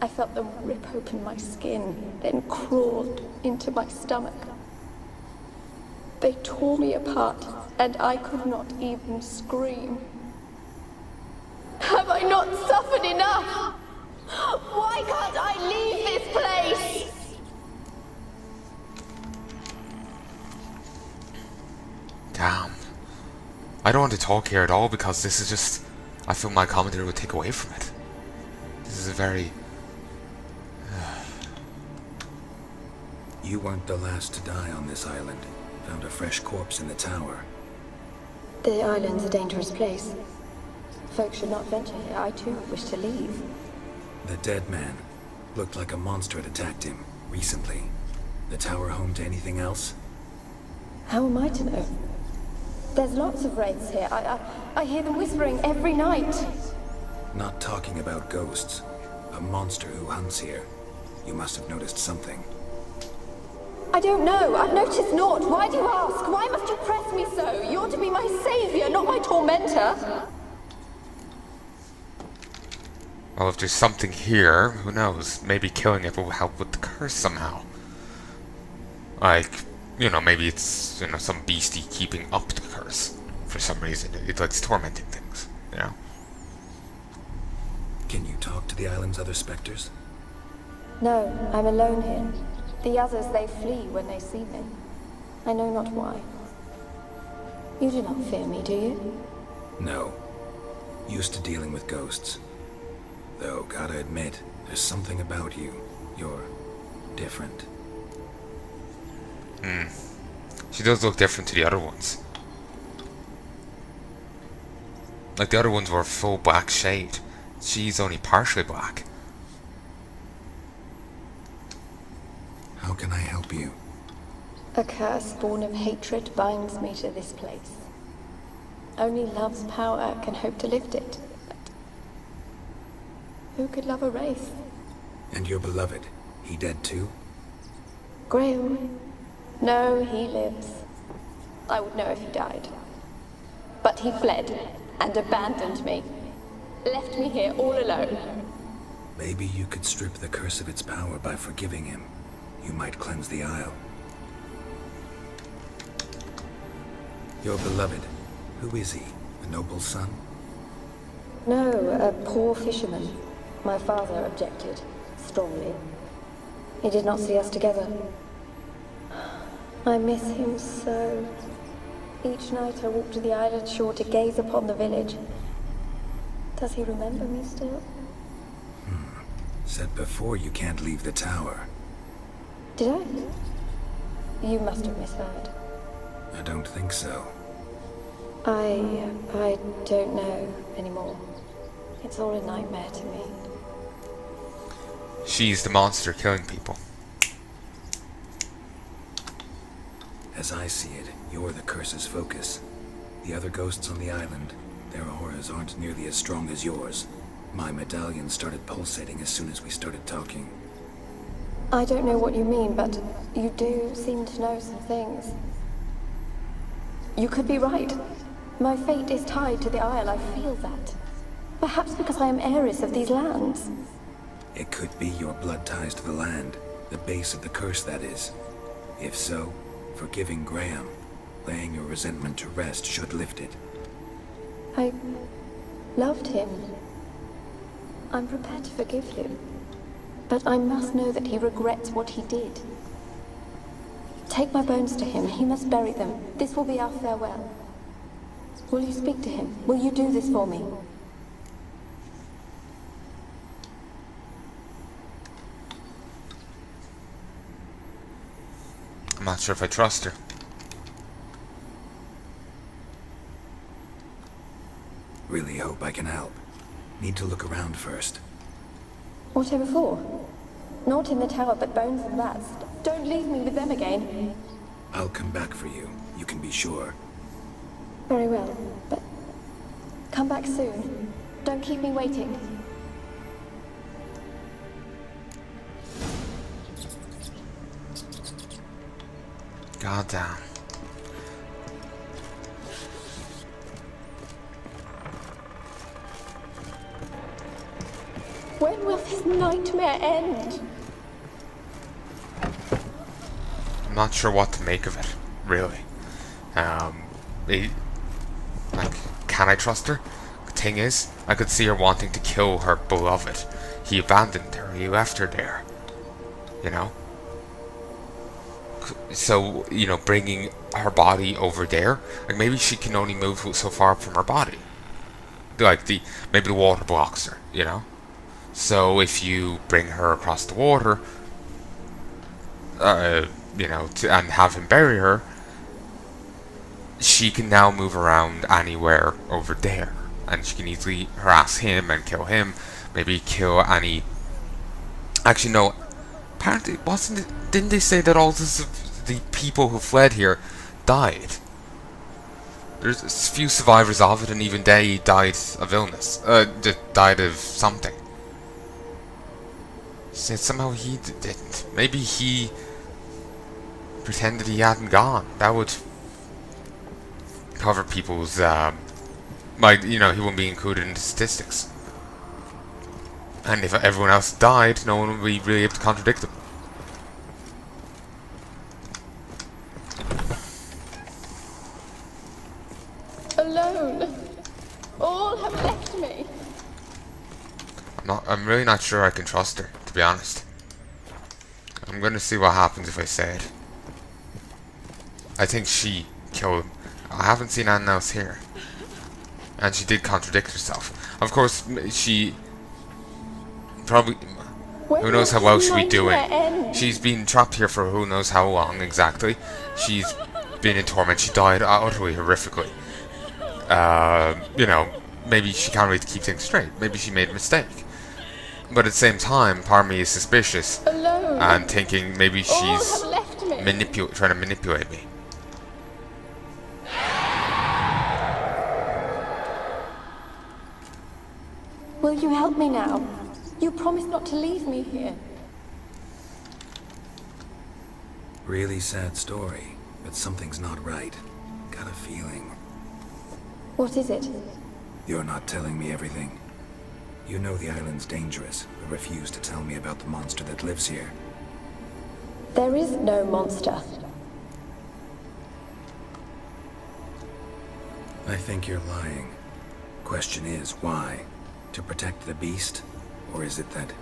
I felt them rip open my skin, then crawled into my stomach. They tore me apart, and I could not even scream. Have I not suffered enough? Why can't I leave this place? Damn. I don't want to talk here at all because this is just... I feel my commentary would take away from it. This is a very... You weren't the last to die on this island. Found a fresh corpse in the tower. The island's a dangerous place. Folks should not venture here. I too wish to leave. The dead man. Looked like a monster had attacked him, recently. The tower home to anything else? How am I to know? There's lots of wraiths here. I hear them whispering every night. Not talking about ghosts. A monster who hunts here. You must have noticed something. I don't know. I've noticed naught. Why do you ask? Why must you press me so? You're to be my savior, not my tormentor. Well, if there's something here, who knows? Maybe killing it will help with the curse somehow. Like, you know, maybe it's, you know, some beastie keeping up the curse. For some reason. It's tormenting things, you know? Can you talk to the island's other specters? No, I'm alone here. The others, they flee when they see me. I know not why. You do not fear me, do you? No. Used to dealing with ghosts. Though, gotta admit, there's something about you. You're different. She does look different to the other ones. Like, the other ones were full black shade. She's only partially black. How can I help you? A curse born of hatred binds me to this place. Only love's power can hope to lift it. But who could love a wraith? And your beloved, he dead too? Grail? No, he lives. I would know if he died. But he fled and abandoned me. Left me here all alone. Maybe you could strip the curse of its power by forgiving him. You might cleanse the isle. Your beloved, who is he? A noble son? No, a poor fisherman. My father objected, strongly. He did not see us together. I miss him so. Each night I walk to the island shore to gaze upon the village. Does he remember me still? Said before you can't leave the tower. Did I? You must have misheard. I don't think so. I don't know anymore. It's all a nightmare to me. She's the monster killing people. As I see it, you're the curse's focus. The other ghosts on the island, their auras aren't nearly as strong as yours. My medallion started pulsating as soon as we started talking. I don't know what you mean, but you do seem to know some things. You could be right. My fate is tied to the Isle, I feel that. Perhaps because I am heiress of these lands. It could be your blood ties to the land, the base of the curse, that is. If so, forgiving Graham, laying your resentment to rest should lift it. I loved him. I'm prepared to forgive him. But I must know that he regrets what he did. Take my bones to him. He must bury them. This will be our farewell. Will you speak to him? Will you do this for me? I'm not sure if I trust her. Really hope I can help. Need to look around first. Whatever for? Not in the tower, but bones and rats. Don't leave me with them again. I'll come back for you, you can be sure. Very well, but come back soon. Don't keep me waiting. God damn. When will this nightmare end? I'm not sure what to make of it, really. Like, can I trust her? The thing is, I could see her wanting to kill her beloved. He abandoned her, he left her there. You know? So, you know, bringing her body over there, like maybe she can only move so far from her body. Like, maybe the water blocks her, you know? So if you bring her across the water, you know, and have him bury her, she can now move around anywhere over there. And she can easily harass him and kill him. Maybe kill any... Actually, no. Apparently, didn't they say that all the people who fled here died? There's a few survivors of it, and even they died of illness. Died of something. Said somehow he didn't. Maybe he pretended he hadn't gone. That would cover people's, like, you know, he wouldn't be included in the statistics. And if everyone else died, no one would be really able to contradict him. Alone. All have left me. I'm really not sure I can trust her, to be honest. I'm gonna see what happens if I say it. I think she killed him. I haven't seen anything else here. And she did contradict herself. Of course, she probably... Who knows how well she'll be doing. She's been trapped here for who knows how long exactly. She's been in torment. She died utterly horrifically. You know, maybe she can't really keep things straight. Maybe she made a mistake. But at the same time, part of me is suspicious. And thinking maybe she's trying to manipulate me. Will you help me now? You promised not to leave me here. Really sad story, but something's not right. Got a feeling. What is it? You're not telling me everything. You know the island's dangerous, but refuse to tell me about the monster that lives here. There is no monster. I think you're lying. Question is, why? To protect the beast? Or is it that...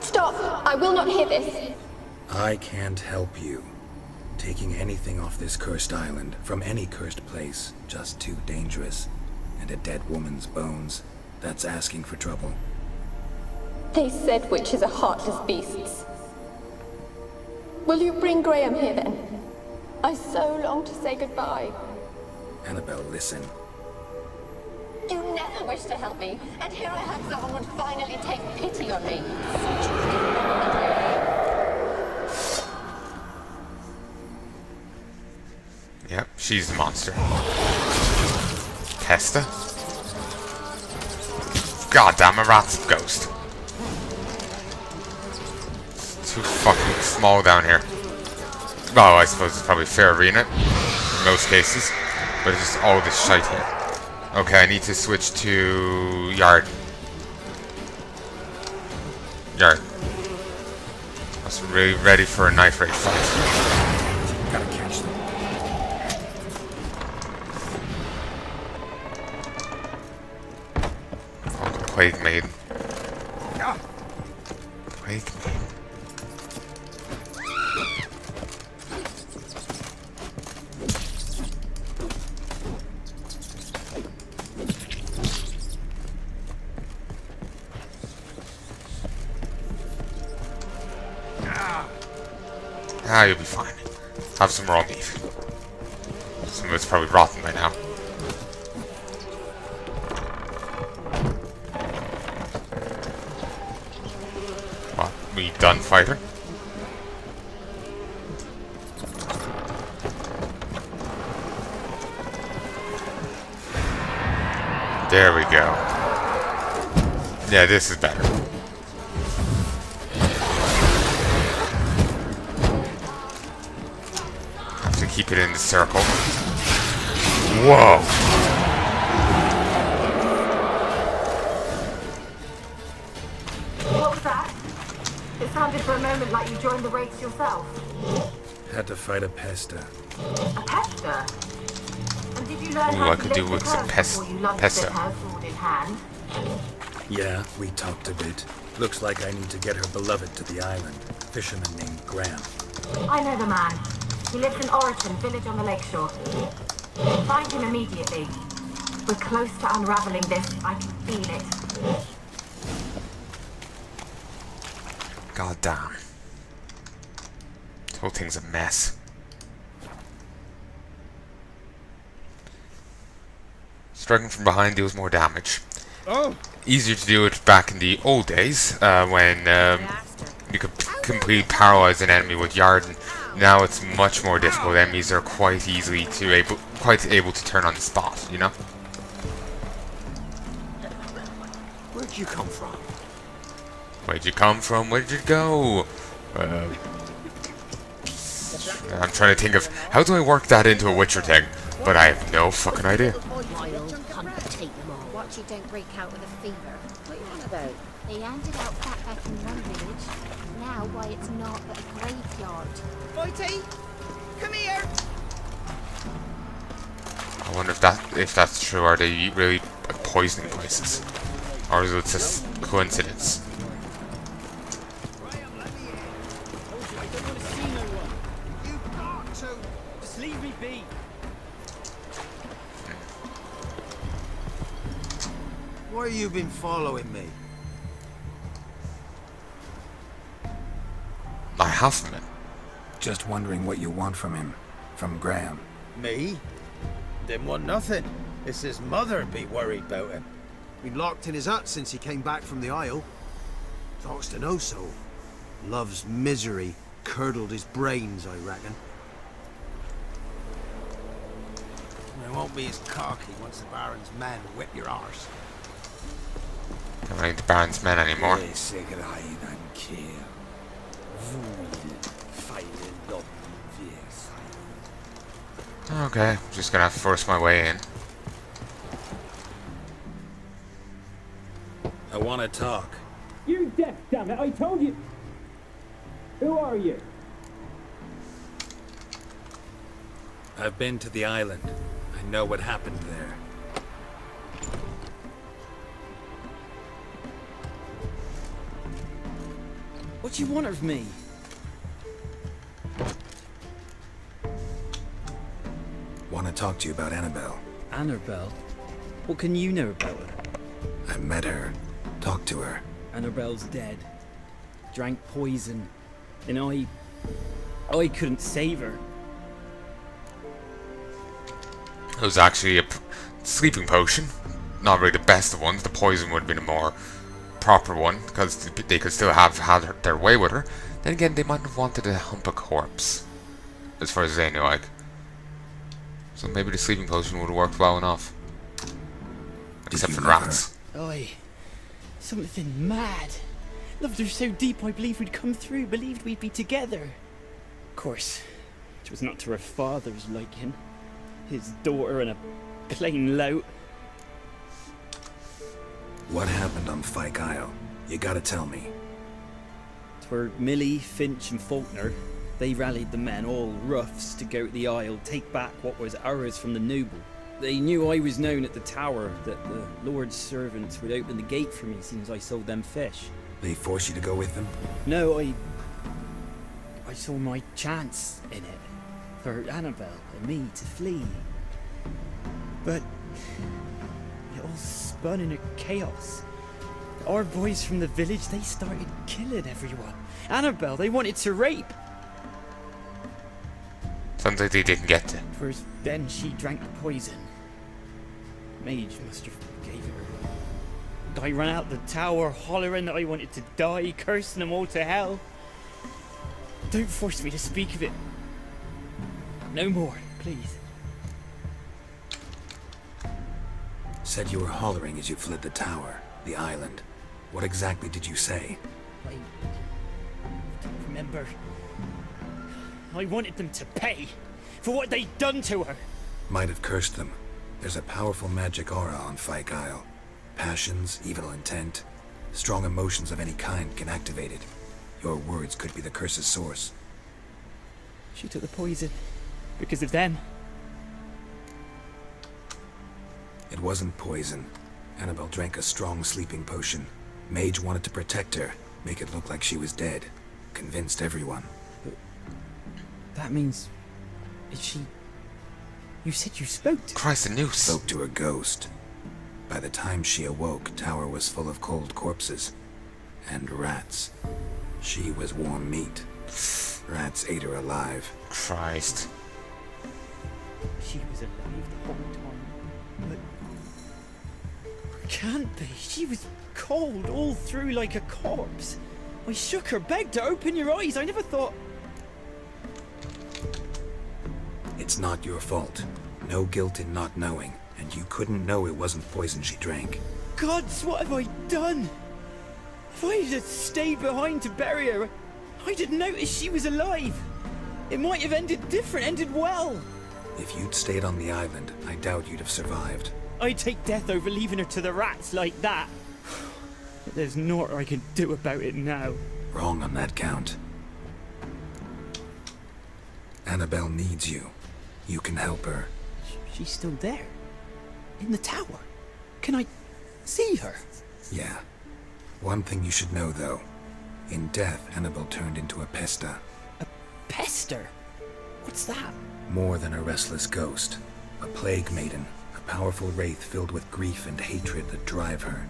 Stop! I will not hear this! I can't help you. Taking anything off this cursed island, from any cursed place, just too dangerous. And a dead woman's bones, that's asking for trouble. They said witches are heartless beasts. Will you bring Graham here then? I so long to say goodbye. Annabelle, listen. You never wished to help me, and here I have someone would finally take pity on me. Yep, she's the monster. Pesta? God damn, a rat's a ghost. Too fucking small down here. Well, I suppose it's probably fair arena in most cases, but it's just all this shite here. Okay, I need to switch to yard. Yard. I was really ready for a knife raid fight. Gotta catch them. Oh, the Plague Maiden. Plague Maiden. Ah, you'll be fine. Have some raw meat. Some of it's probably rotten by now. What? We done, fighter? There we go. Yeah, this is better. Keep it in the circle. Whoa! that? It sounded for a moment like you joined the race yourself. Had to fight a Pesta. A pester? And did you learn Ooh, how I to could lift do the with some curse before you launched pesto. at her sword in hand? Yeah, we talked a bit. Looks like I need to get her beloved to the island. Fisherman named Graham. I know the man. He lives in Oriton, village on the lakeshore. Find him immediately. We're close to unraveling this. I can feel it. God damn. This whole thing's a mess. Striking from behind deals more damage. Oh, Easier to do it back in the old days, when you could completely paralyze an enemy with Yarden. Now it's much more difficult. Enemies are quite able to turn on the spot, you know? where'd you come from? Where'd you come from? Where'd you go? I'm trying to think of how do I work that into a Witcher thing, but I have no fucking idea. Watch you don't break out with a fever. What are you on about? They handed out fat back in one village. Now why it's not but a graveyard. Fighty, come here. I wonder if that's true. Are they really poisoning places, or is it just coincidence? You got to. Just leave me be. Why you been following me? I have been. Just wondering what you want from him. From Graham. Me? Didn't want nothing. It's his mother be worried about him. Been locked in his hut since he came back from the Isle. Talks to no soul. Love's misery curdled his brains, I reckon. It won't be as cocky once the Baron's men whip your arse. Don't need the Baron's men anymore. Okay, just gonna have to force my way in. I want to talk. You're deaf, damn it! I told you. Who are you? I've been to the island. I know what happened there. What do you want of me? Want to talk to you about Annabelle. Annabelle? What can you know about her? I met her. Talked to her. Annabelle's dead. Drank poison. And I couldn't save her. It was actually a sleeping potion. Not really the best of ones. The poison would have been a more proper one, because they could still have had their way with her. Then again, they might have wanted to hump a corpse, as far as they knew, like. So maybe the sleeping potion would have worked well enough. Except for the rats. Oi. Something mad. Loved her so deep I believed we'd come through, believed we'd be together. Of course, it was not to her father's liking. His daughter and a plain lout. What happened on Scoia'tael? You gotta tell me. 'Twere Millie, Finch and Faulkner. They rallied the men, all roughs, to go to the Isle, take back what was ours from the noble. They knew I was known at the tower, that the Lord's servants would open the gate for me since I sold them fish. They force you to go with them? No, I saw my chance in it, for Annabelle and me to flee. But it all spun in a chaos. Our boys from the village, they started killing everyone. Annabelle, they wanted to rape. Sounds like they didn't get to. First, then she drank the poison. Mage must have gave her. I ran out the tower hollering that I wanted to die, cursing them all to hell. Don't force me to speak of it. No more, please. Said you were hollering as you fled the tower, the island. What exactly did you say? I don't remember. I wanted them to pay for what they'd done to her. Might have cursed them. There's a powerful magic aura on Scoia'tael. Passions, evil intent. Strong emotions of any kind can activate it. Your words could be the curse's source. She took the poison because of them. It wasn't poison. Annabelle drank a strong sleeping potion. Mage wanted to protect her, make it look like she was dead. Convinced everyone. That means... Is she... You said you spoke to... Christ, a noose. Spoke to a ghost. By the time she awoke, Tower was full of cold corpses. And rats. She was warm meat. Rats ate her alive. Christ. She was alive the whole time. But... Can't be. She was cold all through like a corpse. I shook her, begged her, open your eyes. I never thought... It's not your fault. No guilt in not knowing. And you couldn't know it wasn't poison she drank. Gods, what have I done? If I had stayed behind to bury her, I'd have noticed she was alive. It might have ended different, ended well. If you'd stayed on the island, I doubt you'd have survived. I'd take death over leaving her to the rats like that. But there's naught I can do about it now. Wrong on that count. Annabelle needs you. You can help her. She's still there. In the tower. Can I see her? Yeah. One thing you should know, though. In death, Annabelle turned into a pesta. A pester? What's that? More than a restless ghost. A plague maiden. A powerful wraith filled with grief and hatred that drive her.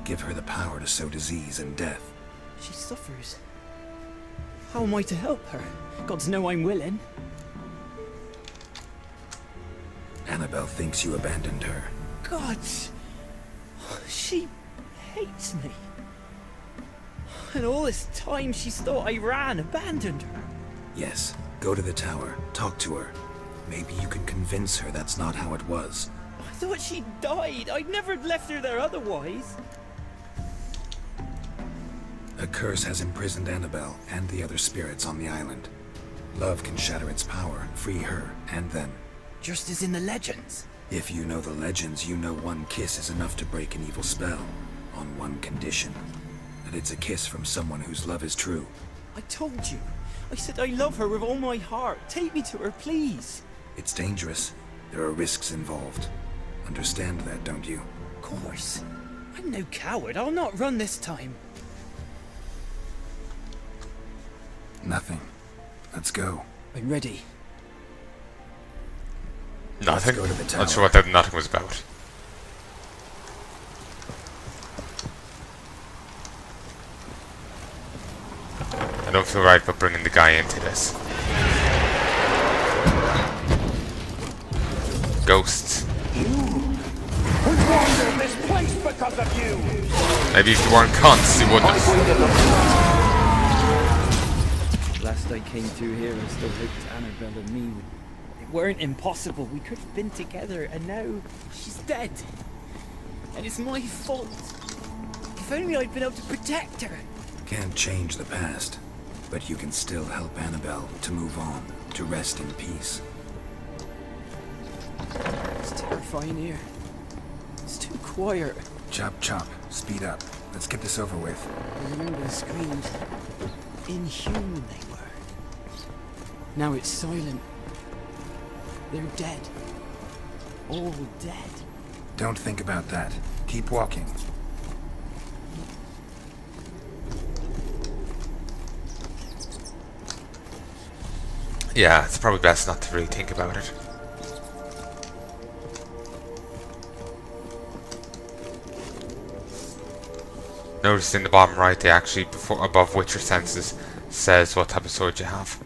Give her the power to sow disease and death. She suffers. How am I to help her? Gods know I'm willing. Annabelle thinks you abandoned her. Gods! She hates me. And all this time she's thought I abandoned her. Yes, go to the tower, talk to her. Maybe you can convince her that's not how it was. I thought she died. I'd never left her there otherwise. A curse has imprisoned Annabelle and the other spirits on the island. Love can shatter its power, free her and them. Just as in the legends. If you know the legends, you know one kiss is enough to break an evil spell. On one condition. That it's a kiss from someone whose love is true. I told you. I said I love her with all my heart. Take me to her, please. It's dangerous. There are risks involved. Understand that, don't you? Of course. I'm no coward. I'll not run this time. Nothing. Let's go. I'm ready. Nothing? Let's go to the tower. Not sure what that nothing was about. I don't feel right about bringing the guy into this. Ghosts. We wandered this place because of you. Maybe if you weren't cunts, you wouldn't have. Last I came through here, I still hoped Annabelle and me weren't impossible. We could have been together, and now she's dead. And it's my fault. If only I'd been able to protect her. Can't change the past, but you can still help Annabelle to move on, to rest in peace. It's terrifying here. It's too quiet. Chop chop, speed up. Let's get this over with. I remember the screams. Inhuman they were. Now it's silent. They're dead. All dead. Don't think about that. Keep walking. Yeah, it's probably best not to really think about it. Notice in the bottom right, they actually, above Witcher Senses, says what type of sword you have.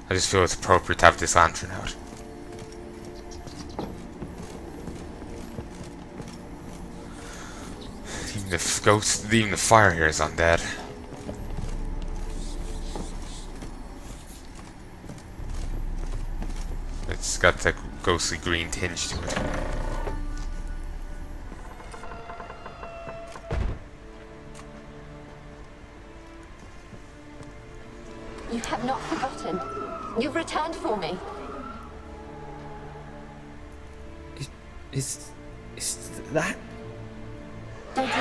I just feel it's appropriate to have this lantern out. Even the fire here is undead. It's got that ghostly green tinge to it. You have not forgotten. You've returned for me. Is that? Don't you